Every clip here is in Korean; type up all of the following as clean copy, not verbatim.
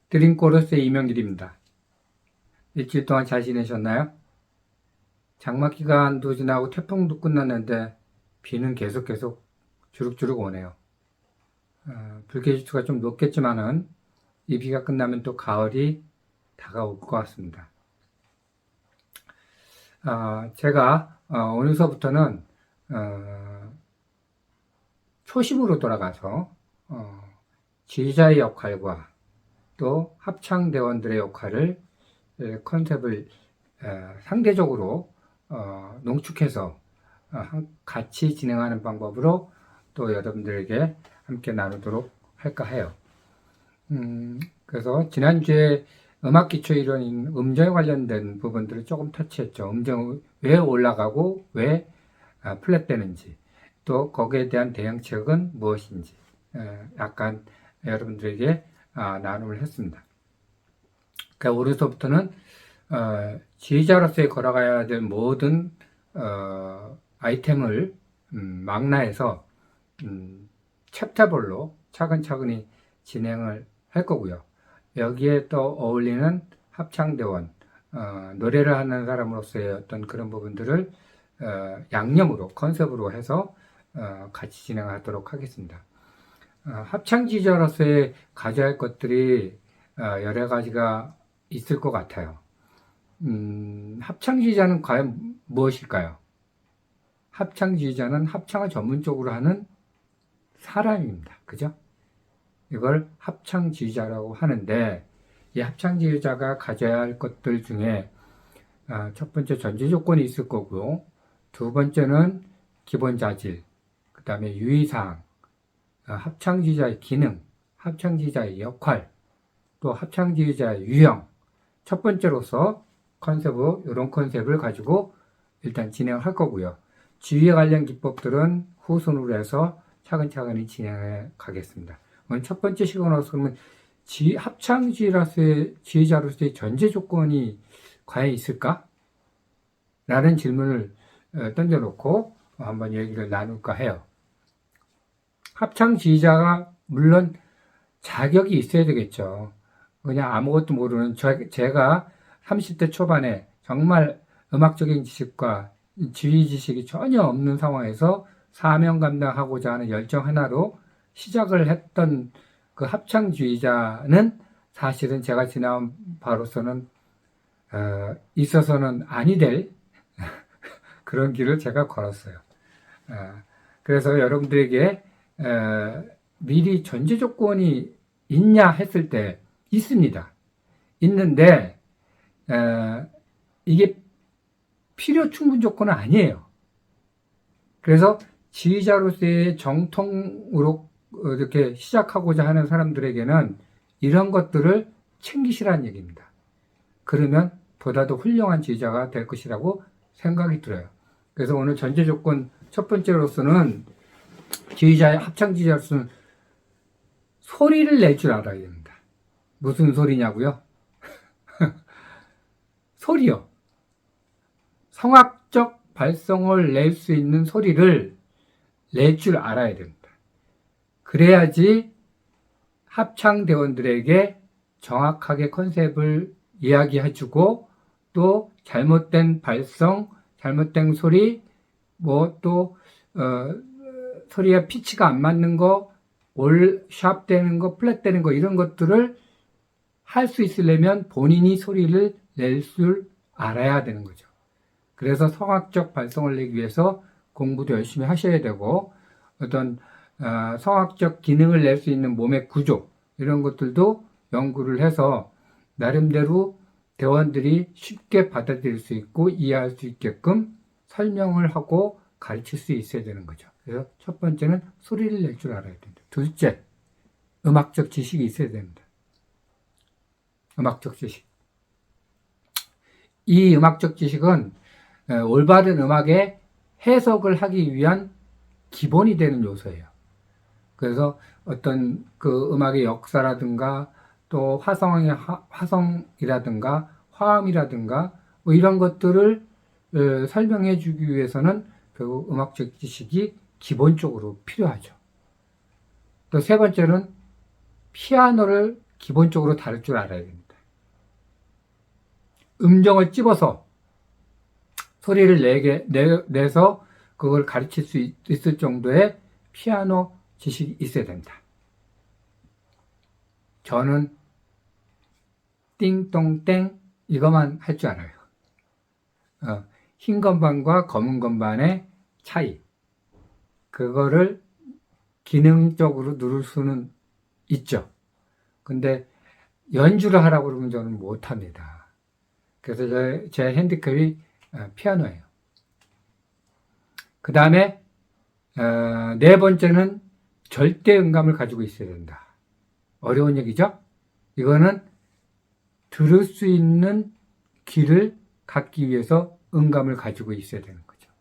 드림코러스의 이명길입니다. 일주일 동안 잘 지내셨나요? 장마 기간도 지나고 태풍도 끝났는데 비는 계속 주룩주룩 오네요. 불쾌지수가 좀 높겠지만은 이 비가 끝나면 또 가을이 다가올 것 같습니다. 제가 오늘서부터는 초심으로 돌아가서 지휘자의 역할과 또 합창대원들의 역할을 컨셉을 상대적으로 농축해서 같이 진행하는 방법으로 또 여러분들에게 함께 나누도록 할까 해요. 그래서 지난주에 음악기초이론인 음정에 관련된 부분들을 조금 터치했죠. 음정이 왜 올라가고 왜 플랫되는지, 또 거기에 대한 대응책은 무엇인지 약간 여러분들에게 나눔을 했습니다. 그러니까 오늘서부터는 지휘자로서의 걸어가야 될 모든 아이템을 망라해서 챕터별로 차근차근히 진행을 할 거고요. 여기에 또 어울리는 합창대원, 노래를 하는 사람으로서의 어떤 그런 부분들을 양념으로, 컨셉으로 해서 같이 진행하도록 하겠습니다. 합창지휘자로서의 가져야 할 것들이 여러 가지가 있을 것 같아요. 합창지휘자는 과연 무엇일까요? 합창지휘자는 합창을 전문적으로 하는 사람입니다. 그죠? 이걸 합창지휘자라고 하는데, 이 합창지휘자가 가져야 할 것들 중에 첫 번째 전제 조건이 있을 거고요. 두 번째는 기본 자질, 그 다음에 유의사항, 합창지휘자의 기능, 합창지휘자의 역할, 또 합창지휘자의 유형. 첫 번째로서 이런 컨셉을 가지고 일단 진행할 거고요. 지휘에 관련 기법들은 후순으로 해서 차근차근히 진행해 가겠습니다. 첫 번째 시간으로서 그러면 합창지휘자로서의 전제 조건이 과연 있을까? 라는 질문을 던져놓고 한번 얘기를 나눌까 해요. 합창지휘자가 물론 자격이 있어야 되겠죠. 그냥 아무것도 모르는 제가 30대 초반에 정말 음악적인 지식과 지휘 지식이 전혀 없는 상황에서 사명 감당하고자 하는 열정 하나로 시작을 했던 그 합창지휘자는 사실은 제가 지나온 바로서는 있어서는 아니 될 그런 길을 제가 걸었어요. 그래서 여러분들에게 미리 전제 조건이 있냐 했을 때 있습니다. 있는데 이게 필요 충분 조건은 아니에요. 그래서 지휘자로서의 정통으로 이렇게 시작하고자 하는 사람들에게는 이런 것들을 챙기시라는 얘기입니다. 그러면 보다 더 훌륭한 지휘자가 될 것이라고 생각이 들어요. 그래서 오늘 전제 조건 첫 번째로서는 합창지휘자로서는 소리를 낼 줄 알아야 됩니다. 무슨 소리냐고요? 소리요. 성악적 발성을 낼 수 있는 소리를 낼 줄 알아야 됩니다. 그래야지 합창대원들에게 정확하게 컨셉을 이야기해주고 또 잘못된 발성, 잘못된 소리, 소리의 피치가 안 맞는 거, 샵 되는 거, 플랫 되는 거 이런 것들을 할 수 있으려면 본인이 소리를 낼 줄 알아야 되는 거죠. 그래서 성악적 발성을 내기 위해서 공부도 열심히 하셔야 되고 어떤 성악적 기능을 낼 수 있는 몸의 구조 이런 것들도 연구를 해서 나름대로 대원들이 쉽게 받아들일 수 있고 이해할 수 있게끔 설명을 하고 가르칠 수 있어야 되는 거죠. 그래서 첫 번째는 소리를 낼 줄 알아야 된다. 둘째, 음악적 지식이 있어야 됩니다. 음악적 지식. 이 음악적 지식은 올바른 음악의 해석을 하기 위한 기본이 되는 요소예요. 그래서 어떤 그 음악의 역사라든가 또 화성이라든가 화음이라든가 뭐 이런 것들을 설명해 주기 위해서는 결국 음악적 지식이 기본적으로 필요하죠. 또 세 번째는 기본적으로 다룰 줄 알아야 됩니다. 음정을 찝어서 소리를 내서 그걸 가르칠 수 있을 정도의 피아노 지식이 있어야 된다. 저는 띵동땡 이것만 할 줄 알아요. 흰 건반과 검은 건반의 차이. 그거를 기능적으로 누를 수는 있죠. 근데 연주를 하라고 그러면 저는 못합니다. 그래서 제 핸디캡이 피아노예요. 그 다음에 네 번째는 절대 음감을 가지고 있어야 된다. 어려운 얘기죠? 이거는 들을 수 있는 귀를 갖기 위해서 음감을 가지고 있어야 되는 거죠.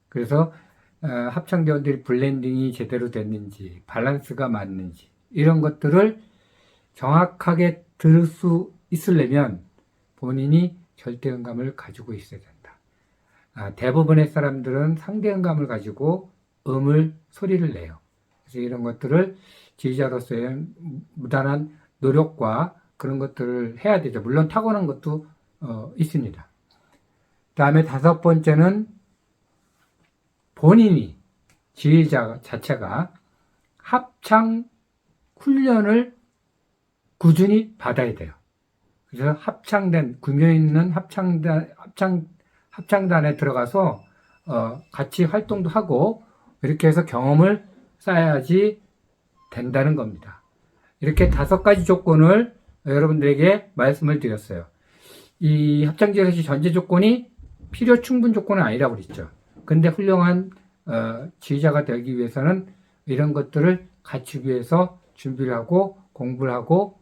그래서 합창대원들이 블렌딩이 제대로 됐는지, 밸런스가 맞는지 이런 것들을 정확하게 들을 수 있으려면 본인이 절대 음감을 가지고 있어야 된다. 대부분의 사람들은 상대 음감을 가지고 소리를 내요. 그래서 이런 것들을 지휘자로서의 무단한 노력과 그런 것들을 해야 되죠. 물론 타고난 것도 있습니다. 그 다음에 다섯 번째는 본인이 지휘자 자체가 합창 훈련을 꾸준히 받아야 돼요. 그래서 구며 있는 합창단에 들어가서 같이 활동도 하고 이렇게 해서 경험을 쌓아야지 된다는 겁니다. 이렇게 5가지 조건을 여러분들에게 말씀을 드렸어요. 이 합창지휘 전제 조건이 필요 충분 조건은 아니라고 그랬죠. 근데 훌륭한 지휘자가 되기 위해서는 이런 것들을 갖추기 위해서 준비를 하고 공부를 하고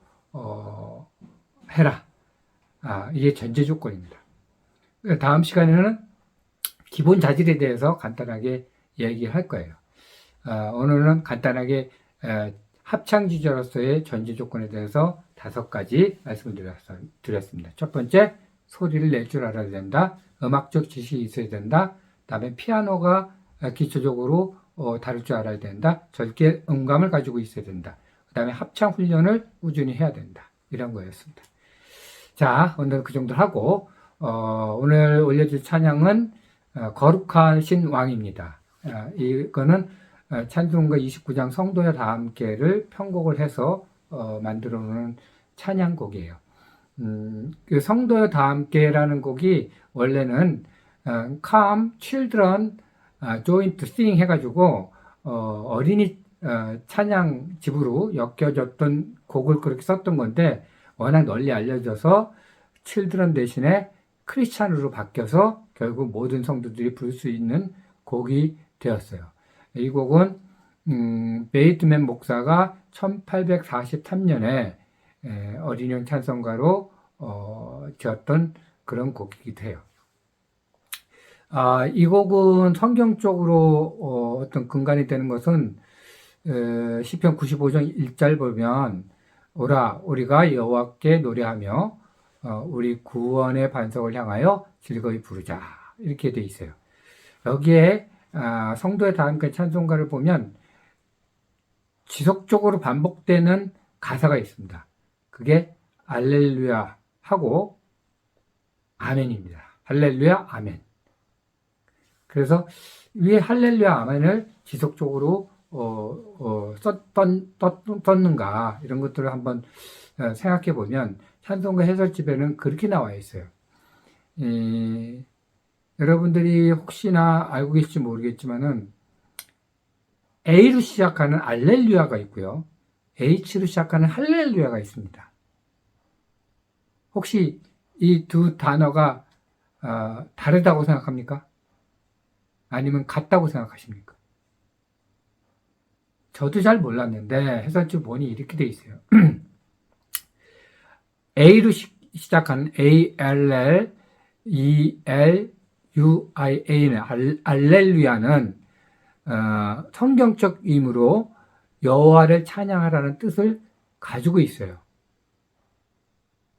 해라. 이게 전제 조건입니다. 다음 시간에는 기본 자질에 대해서 간단하게 얘기할 거예요. 오늘은 간단하게 합창지휘자로서의 전제 조건에 대해서 5가지 말씀을 드렸습니다. 첫 번째, 소리를 낼 줄 알아야 된다. 음악적 지식이 있어야 된다. 그 다음에 피아노가 기초적으로 다룰 줄 알아야 된다. 절대 음감을 가지고 있어야 된다. 그 다음에 합창 훈련을 꾸준히 해야 된다. 이런 거였습니다. 자, 오늘 그 정도 하고 오늘 올려줄 찬양은 거룩하신 왕입니다. 이거는 찬송가 29장 성도여 다 함께를 편곡을 해서 만들어 놓은 찬양곡이에요. 그 성도여 다 함께라는 곡이 원래는 Come Children Join to Sing 해가지고 어린이 찬양 집으로 엮여졌던 곡을 그렇게 썼던 건데 워낙 널리 알려져서 Children 대신에 크리스찬으로 바뀌어서 결국 모든 성도들이 부를 수 있는 곡이 되었어요. 이 곡은 베이트맨 목사가 1843년에 어린이용 찬송가로 지었던 그런 곡이기도 해요. 이 곡은 성경적으로 어떤 근간이 되는 것은 시편 95장 1절 보면 오라 우리가 여호와께 노래하며 우리 구원의 반석을 향하여 즐거이 부르자 이렇게 돼 있어요. 여기에 성도의 다 함께 찬송가를 보면 지속적으로 반복되는 가사가 있습니다. 그게 할렐루야 하고 아멘입니다. 할렐루야 아멘. 그래서 왜 할렐루야 아멘을 지속적으로 썼는가 이런 것들을 한번 생각해 보면 찬송가 해설집에는 그렇게 나와 있어요. 여러분들이 혹시나 알고 계실지 모르겠지만은 A로 시작하는 알렐루야가 있고요. H로 시작하는 할렐루야가 있습니다. 혹시 이 두 단어가 다르다고 생각합니까? 아니면 같다고 생각하십니까? 저도 잘 몰랐는데 해설집 보니 이렇게 돼 있어요. A로 시작하는 ALLELUIA는 알렐루야는 성경적 의미로 여호와를 찬양하라는 뜻을 가지고 있어요.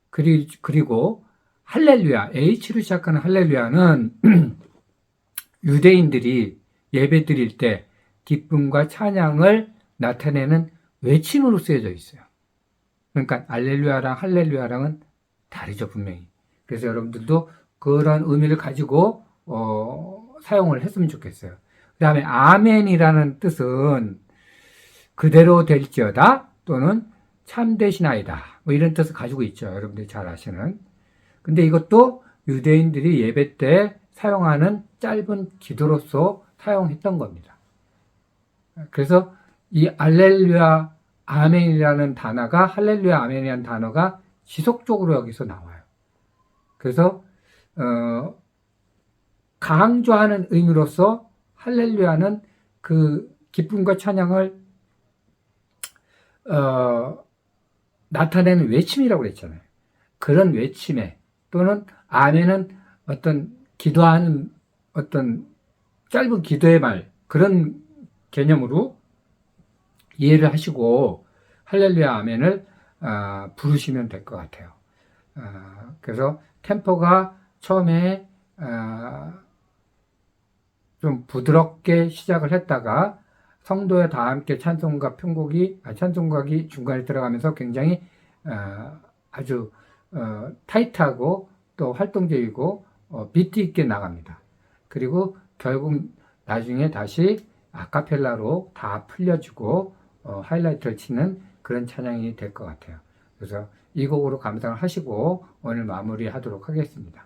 그리고 할렐루야, H로 시작하는 할렐루야는 유대인들이 예배 드릴 때 기쁨과 찬양을 나타내는 외침으로 쓰여져 있어요. 그러니까 알렐루야랑 할렐루야랑은 다르죠, 분명히. 그래서 여러분들도 그런 의미를 가지고 사용을 했으면 좋겠어요. 그 다음에 아멘이라는 뜻은 그대로 될지어다 또는 참되시나이다 뭐 이런 뜻을 가지고 있죠. 여러분들이 잘 아시는. 근데 이것도 유대인들이 예배 때 사용하는 짧은 기도로서 사용했던 겁니다. 그래서 이 알렐루야 아멘이라는 단어가 할렐루야 아멘이라는 단어가 지속적으로 여기서 나와요. 그래서 강조하는 의미로서 할렐루야는 그 기쁨과 찬양을 나타내는 외침이라고 그랬잖아요. 그런 외침에 또는 아멘은 어떤 기도하는 어떤 짧은 기도의 말 그런 개념으로 이해를 하시고 할렐루야 아멘을 부르시면 될 것 같아요. 그래서 템포가 처음에 좀 부드럽게 시작을 했다가 성도와 다 함께 찬송과 찬송각이 중간에 들어가면서 굉장히 아주 타이트하고 또 활동적이고 비트 있게 나갑니다. 그리고 결국 나중에 다시 아카펠라로 다 풀려지고 하이라이트를 치는 그런 찬양이 될 것 같아요. 그래서 이 곡으로 감상을 하시고 오늘 마무리하도록 하겠습니다.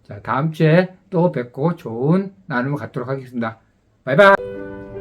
자, 다음 주에 또 뵙고 좋은 나눔을 갖도록 하겠습니다. 바이바이.